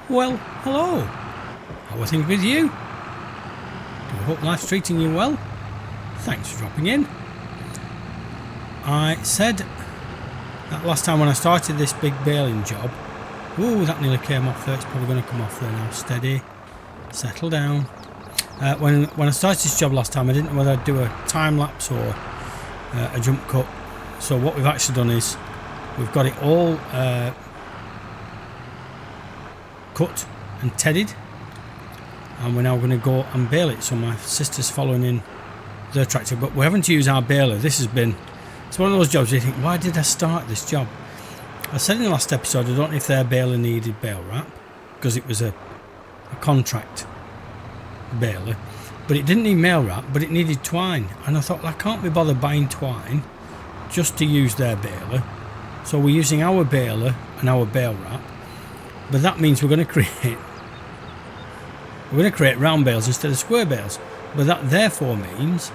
Well, hello. How are things with you? Do I hope life's treating you well? Thanks for dropping in. I said that last time when I started this big baling job. Ooh, that nearly came off there. It's probably going to come off there now. Steady. Settle down. When I started this job last time, I didn't know whether I'd do a time lapse or a jump cut. So what we've actually done is we've got it all cut and tedded, and we're now going to go and bale it. So my sister's following in their tractor, but we're having to use our baler. It's one of those jobs where you think, why did I start this job? I said in the last episode I don't know if their baler needed bale wrap because it was a contract baler, but it didn't need mail wrap, but it needed twine, and I thought, well, I can't be bothered buying twine just to use their baler, so we're using our baler and our bale wrap. But that means we're going to create round bales instead of square bales. But that therefore means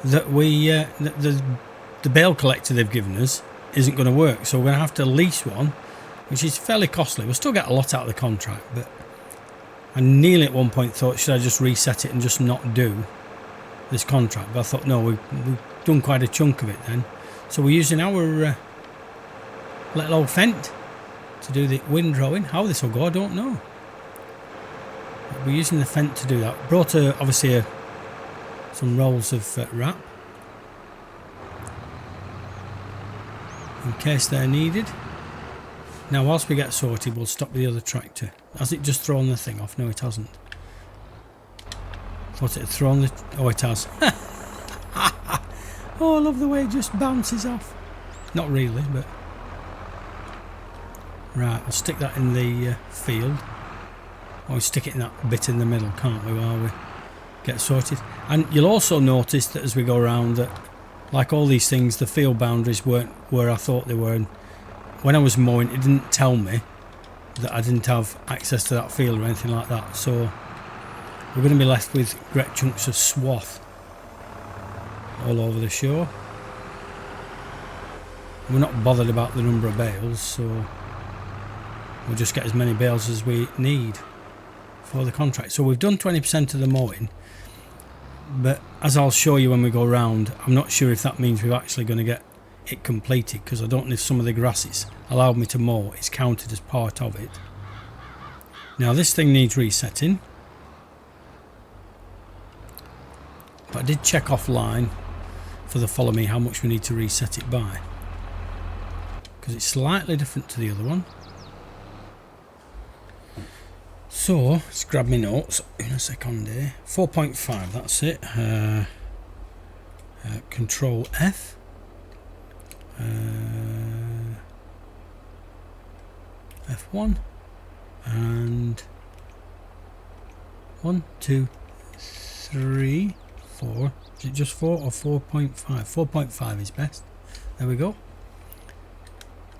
that the bale collector they've given us isn't going to work. So we're going to have to lease one, which is fairly costly. We'll still get a lot out of the contract, but I nearly at one point thought, should I just reset it and just not do this contract? But I thought, no, we've done quite a chunk of it then. So we're using our little old Fent to do the windrowing. How this will go, I don't know. But we're using the Fent to do that. Brought obviously some rolls of wrap in case they're needed. Now whilst we get sorted, we'll stop the other tractor. Has it just thrown the thing off? No, it hasn't. Thought it had thrown the... Oh, it has. Oh, I love the way it just bounces off. Not really, but... Right, we'll stick that in the field. Or we stick it in that bit in the middle, can't we, while we get sorted. And you'll also notice that as we go around that, like all these things, the field boundaries weren't where I thought they were. And when I was mowing, it didn't tell me that I didn't have access to that field or anything like that. So we're going to be left with great chunks of swath all over the shore. We're not bothered about the number of bales, so we'll just get as many bales as we need for the contract. So we've done 20% of the mowing, but as I'll show you when we go round, I'm not sure if that means we're actually going to get it completed, because I don't know if some of the grass it's allowed me to mow is counted as part of it. Now this thing needs resetting, but I did check offline for the follow me how much we need to reset it by, because it's slightly different to the other one. So let's grab my notes in a second here. 4.5, that's it. Control F. F1 and 1, 2, 3, 4. Is it just 4 or 4.5? 4.5 is best. There we go.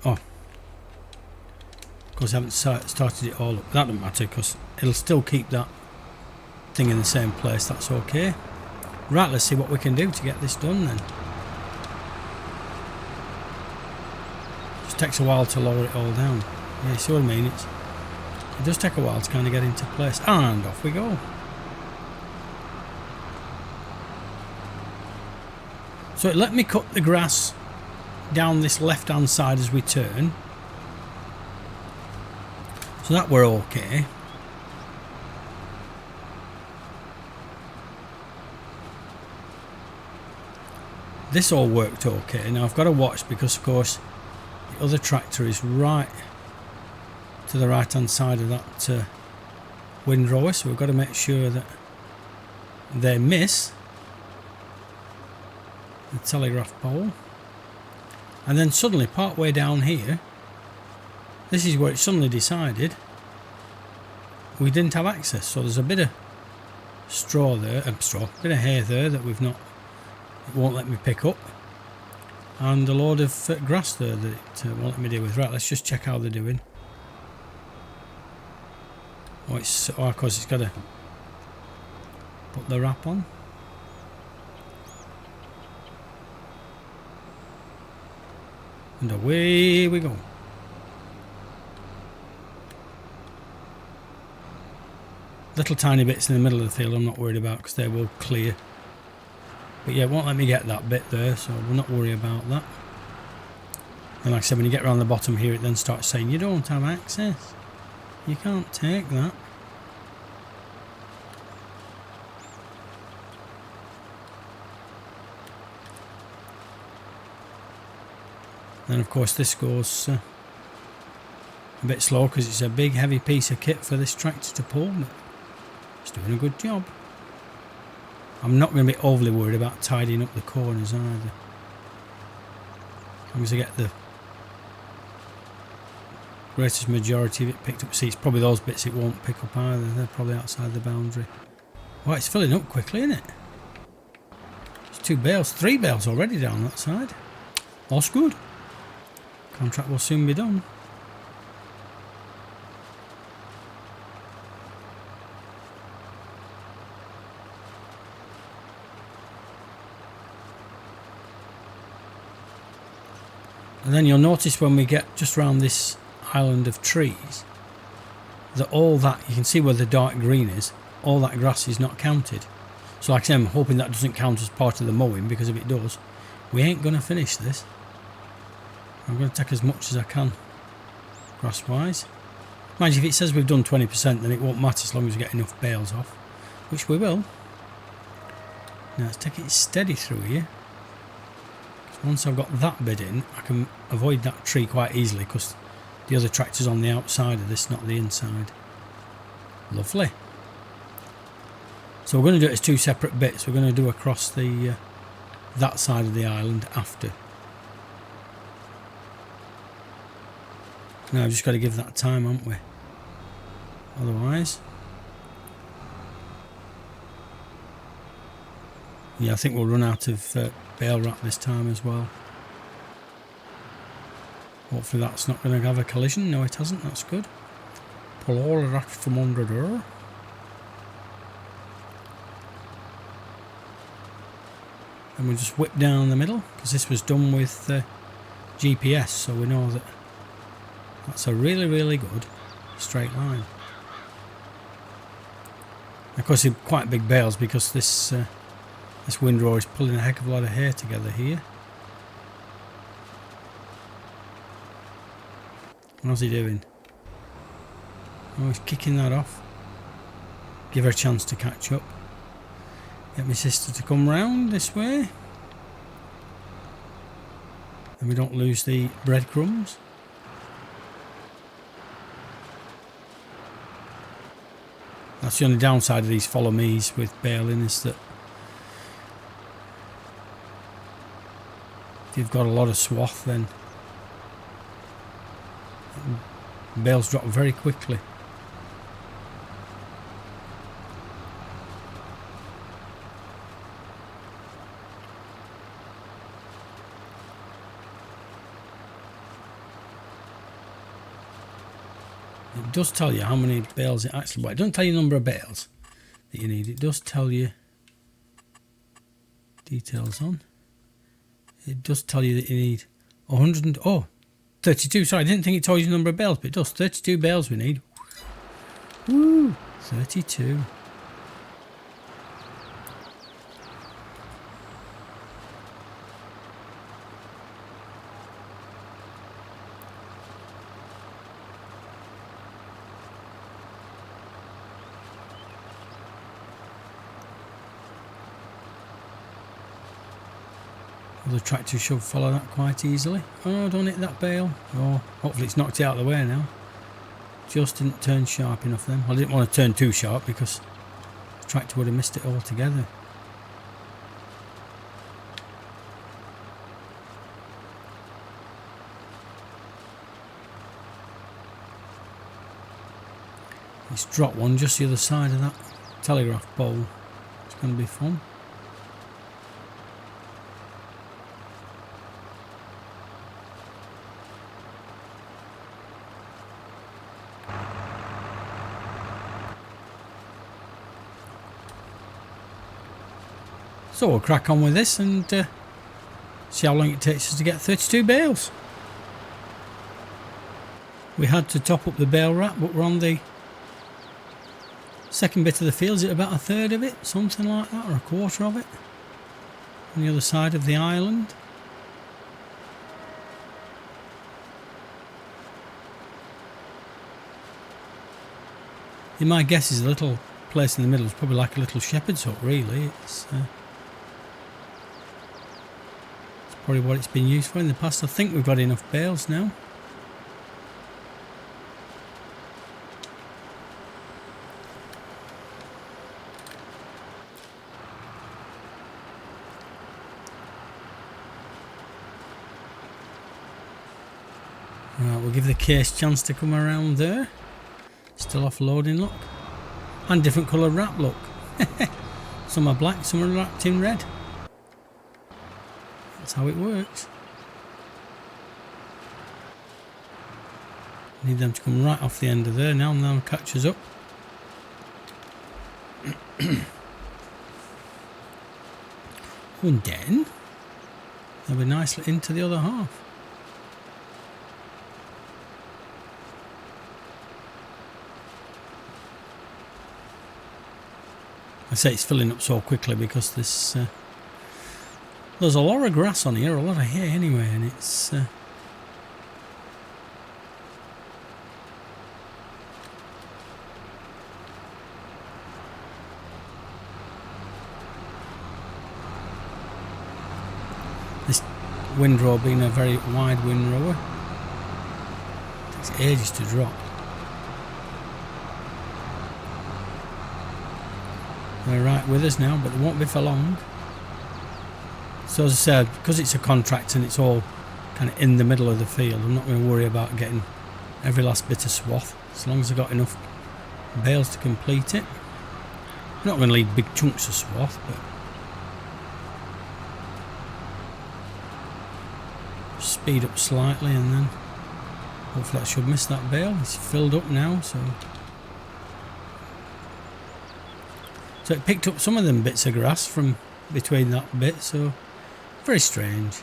Oh, of course I haven't started it all up. That doesn't matter because it'll still keep that thing in the same place. That's okay. Right, let's see what we can do to get this done then. Just takes a while to lower it all down. Yeah, you see what I mean? It does take a while to kind of get into place. And off we go. So it let me cut the grass down this left hand side as we turn. So that we're okay. This all worked okay. Now I've got to watch because of course the other tractor is right to the right hand side of that windrower, so we've got to make sure that they miss the telegraph pole. And then suddenly part way down here, this is where it suddenly decided we didn't have access. So there's a bit of straw there, bit of hay there that we've not, it won't let me pick up, and a load of grass there that it won't let me deal with. Right, let's just check how they're doing. Oh, of course it's got to put the wrap on. And away we go. Little tiny bits in the middle of the field I'm not worried about because they will clear. But yeah, it won't let me get that bit there, so we'll not worry about that. And like I said, when you get around the bottom here, it then starts saying you don't have access. You can't take that. Then of course this goes a bit slow because it's a big heavy piece of kit for this tractor to pull, but it's doing a good job. I'm not going to be overly worried about tidying up the corners either. As long as I get the greatest majority of it picked up. See, it's probably those bits it won't pick up either. They're probably outside the boundary. Oh, it's filling up quickly, isn't it? It's 2 bales, 3 bales already down that side. All's good. Contract will soon be done. And then you'll notice when we get just around this island of trees that all that, you can see where the dark green is, all that grass is not counted. So like I say, I'm hoping that doesn't count as part of the mowing, because if it does, we ain't going to finish this. I'm going to take as much as I can grass wise. Mind you, if it says we've done 20%, then it won't matter as long as we get enough bales off, which we will. Now let's take it steady through here. Once I've got that bit in, I can avoid that tree quite easily because the other tractor's on the outside of this, not the inside. Lovely. So we're going to do it as 2 separate bits. We're going to do across the that side of the island after. Now I've just got to give that time, haven't we? Otherwise, yeah, I think we'll run out of bale wrap this time as well. Hopefully that's not going to have a collision. No, it hasn't. That's good. Pull all of that from under there. And we'll just whip down the middle, because this was done with GPS, so we know that that's a really, really good straight line. Of course, they're quite big bales because this windrower is pulling a heck of a lot of hay together here. What's he doing? Oh, he's kicking that off. Give her a chance to catch up. Get my sister to come round this way. And we don't lose the breadcrumbs. That's the only downside of these follow me's with baling, is that if you've got a lot of swath, then bales drop very quickly. It does tell you how many bales it actually, well, it doesn't tell you the number of bales that you need. It does tell you details on. It does tell you that you need 32. Sorry, I didn't think it told you the number of bales, but it does. 32 bales we need. Woo! 32. The tractor should follow that quite easily. Oh, don't hit that bale. Oh, hopefully it's knocked it out of the way now. Just didn't turn sharp enough then. I didn't want to turn too sharp because the tractor would have missed it altogether. It's dropped one just the other side of that telegraph pole. It's going to be fun. So we'll crack on with this and see how long it takes us to get 32 bales. We had to top up the bale wrap, but we're on the Second bit of the field, is it about a third of it? Something like that, or a quarter of it? On the other side of the island. My guess is a little place in the middle is probably like a little shepherd's hut, really. It's probably what it's been used for in the past. I think we've got enough bales now. Right, we'll give the case a chance to come around there. Still offloading, look. And different colour wrap, look. Some are black, some are wrapped in red. That's how it works. Need them to come right off the end of there now, and now catch us up. And then they'll be nicely into the other half. I say it's filling up so quickly because there's a lot of grass on here, a lot of hay anyway, and it's this windrow being a very wide windrow, takes ages to drop. They're right with us now, but they won't be for long. So as I said, because it's a contract and it's all kind of in the middle of the field, I'm not going to worry about getting every last bit of swath, as long as I've got enough bales to complete it. I'm not going to leave big chunks of swath, but speed up slightly, and then hopefully I should miss that bale. It's filled up now, so it picked up some of them bits of grass from between that bit. So very strange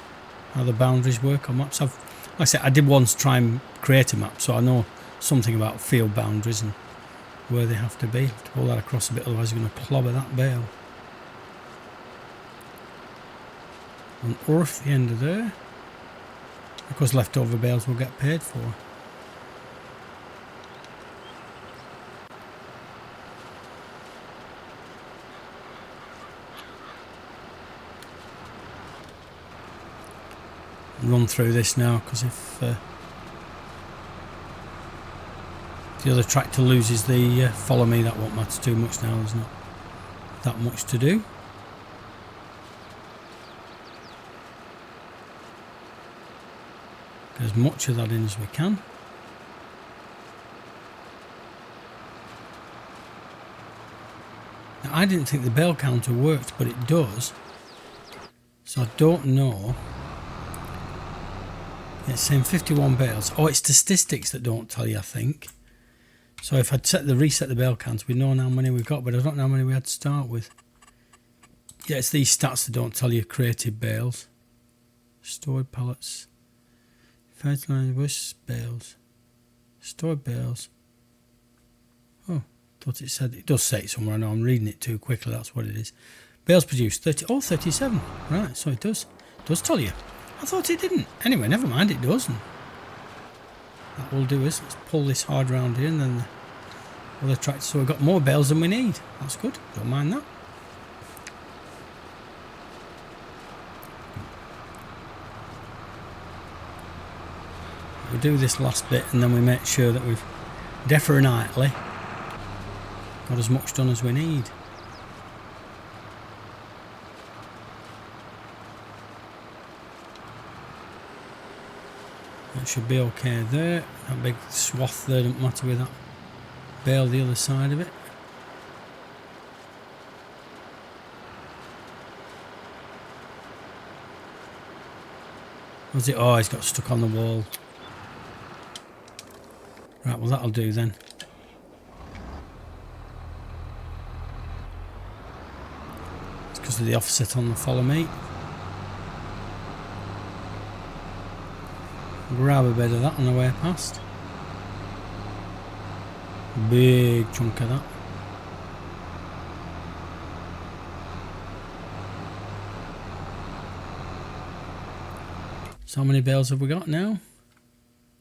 how the boundaries work on maps. Like I said, I did once try and create a map, so I know something about field boundaries and where they have to be. I have to pull that across a bit, otherwise you're going to clobber that bale. And off the end of there, because leftover bales will get paid for. Run through this now, because if the other tractor loses the follow me, that won't matter too much now. There's not that much to do. Get as much of that in as we can. Now, I didn't think the bale counter worked, but it does. So I don't know. It's saying 51 bales. Oh, it's statistics that don't tell you, I think. So if I'd reset the bale count, we'd know how many we've got, but I don't know how many we had to start with. Yeah, it's these stats that don't tell you created bales. Stored pallets. Fertilizer bush bales. Stored bales. Oh, thought it said, it does say it somewhere. I know I'm reading it too quickly, that's what it is. Bales produced 37. Right, so it does tell you. I thought it didn't. Anyway, never mind, it does. And that will do is, let's pull this hard round here and then the other tractor. So we've got more bales than we need. That's good, don't mind that. We do this last bit and then we make sure that we've definitely got as much done as we need. That should be okay there. That big swath there doesn't matter with that bale the other side of it. Was it? Oh, he's got stuck on the wall. Right, well that'll do then. It's because of the offset on the follow me. Grab a bit of that on the way past. Big chunk of that. So how many bales have we got now?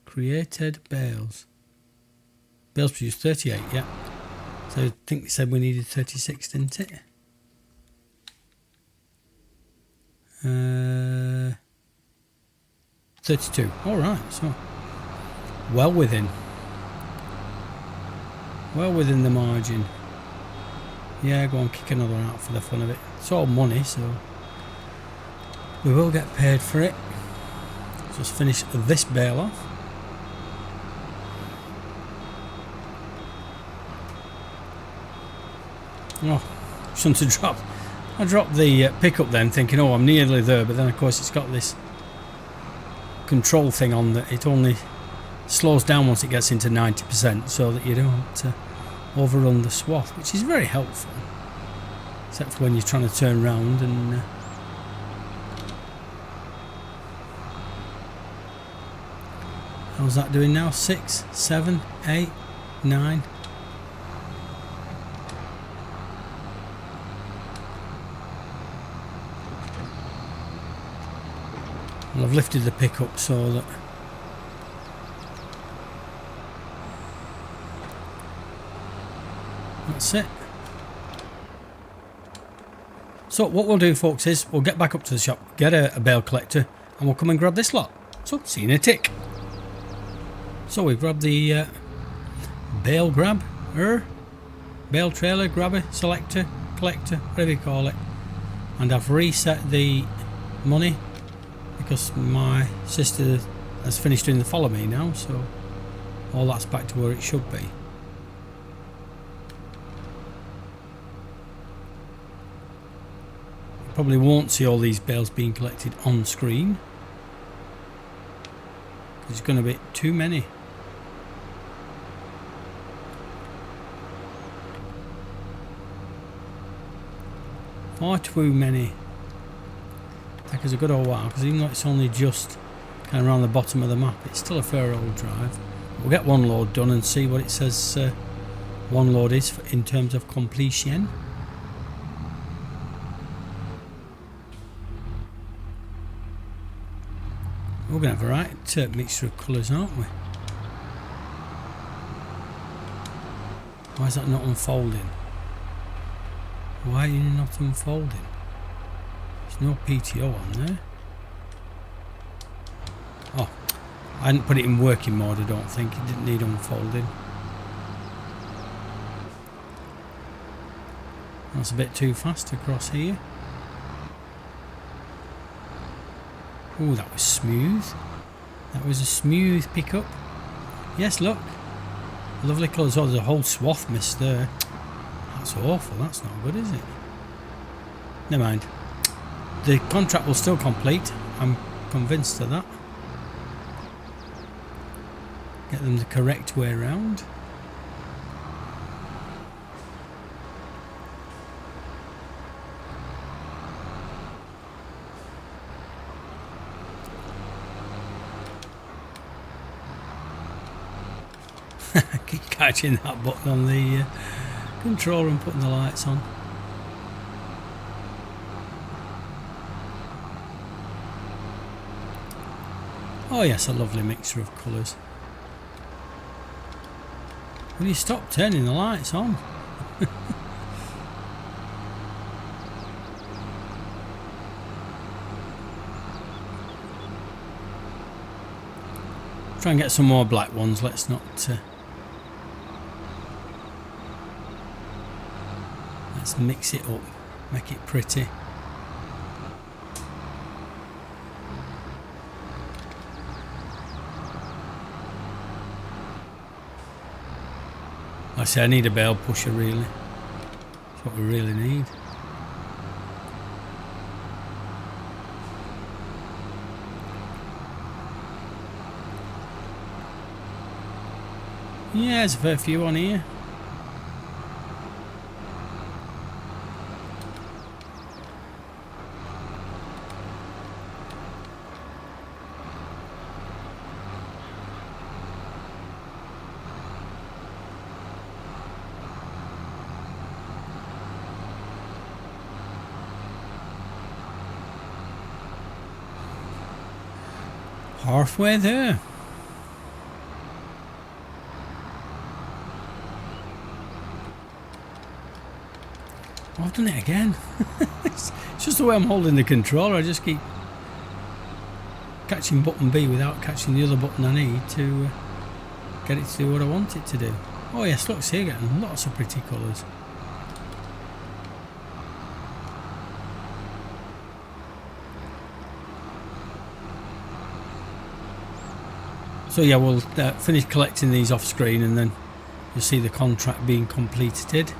Created bales. Bales produced 38, yeah. So I think they said we needed 36, didn't it? 32. All right, so well within the margin. Yeah, go on, kick another one out for the fun of it. It's all money, so we will get paid for it. Just finish this bale off. Oh, shouldn't have dropped. I dropped the pickup then, thinking, oh, I'm nearly there, but then of course it's got this control thing on that it only slows down once it gets into 90%, so that you don't overrun the swath, which is very helpful, except for when you're trying to turn around and how's that doing now? 6, 7, 8, 9. Well, I've lifted the pickup so that that's it. So what we'll do, folks, is we'll get back up to the shop, get a bale collector, and we'll come and grab this lot. So see you in a tick. So we've grabbed the bale grabber, bale trailer, grabber, selector, collector, whatever you call it, and I've reset the money because my sister has finished doing the follow me now, so all that's back to where it should be. You probably won't see all these bales being collected on screen. There's going to be too many. Far too many. Take us a good old while, because even though it's only just kind of around the bottom of the map, it's still a fair old drive. We'll get one load done and see what it says one load is in terms of completion. We're going to have a right mixture of colours, aren't we? Why is that not unfolding? Why are you not unfolding? There's no PTO on there. Oh, I hadn't put it in working mode, I don't think. It didn't need unfolding. That's a bit too fast across here. Oh, that was smooth. That was a smooth pickup. Yes, look. Lovely colours. Oh, there's a whole swath missed there. That's awful. That's not good, is it? Never mind. The contract will still complete. I'm convinced of that. Get them the correct way around. Keep catching that button on the controller and putting the lights on. Oh yes, a lovely mixture of colours. Will you stop turning the lights on? Try and get some more black ones. Let's not let's mix it up, make it pretty. I say I need a bale pusher, really. That's what we really need. Yeah, there's a fair few on here. Halfway there. Oh, I've done it again. It's just the way I'm holding the controller. I just keep catching button B without catching the other button I need to get it to do what I want it to do. Oh yes, look, see again, lots of pretty colours. So yeah, we'll finish collecting these off screen and then you'll see the contract being completed.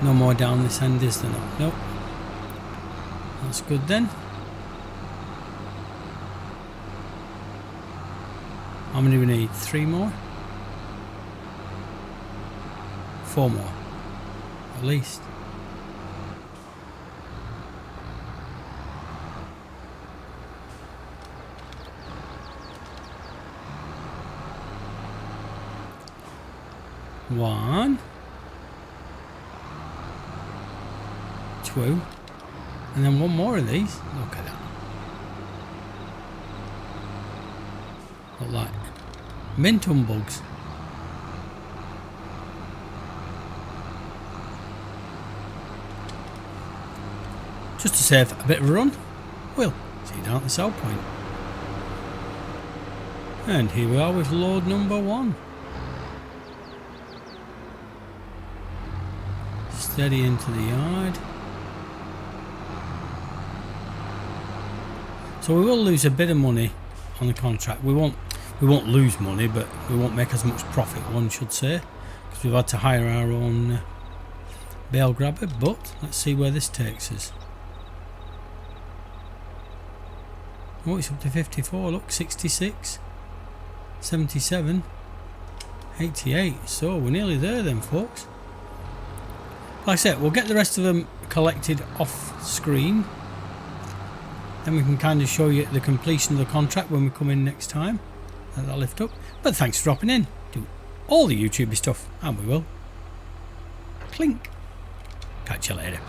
No more down this end, is there not? Nope. That's good then. How many do we need? 3 more? 4 more. At least. One. 2. And then 1 more of these. Look at that. Look like mint humbugs. Just to save a bit of a run, we'll see you down at the sell point. And here we are with load number 1. Steady into the yard. So we will lose a bit of money on the contract. We won't lose money, but we won't make as much profit, one should say, because we've had to hire our own bale grabber. But let's see where this takes us. Oh, it's up to 54, look, 66, 77, 88. So we're nearly there then, folks. Like I said, we'll get the rest of them collected off screen. Then we can kind of show you the completion of the contract when we come in next time. That'll lift up. But thanks for dropping in. Do all the YouTubey stuff, and we will. Clink. Catch you later.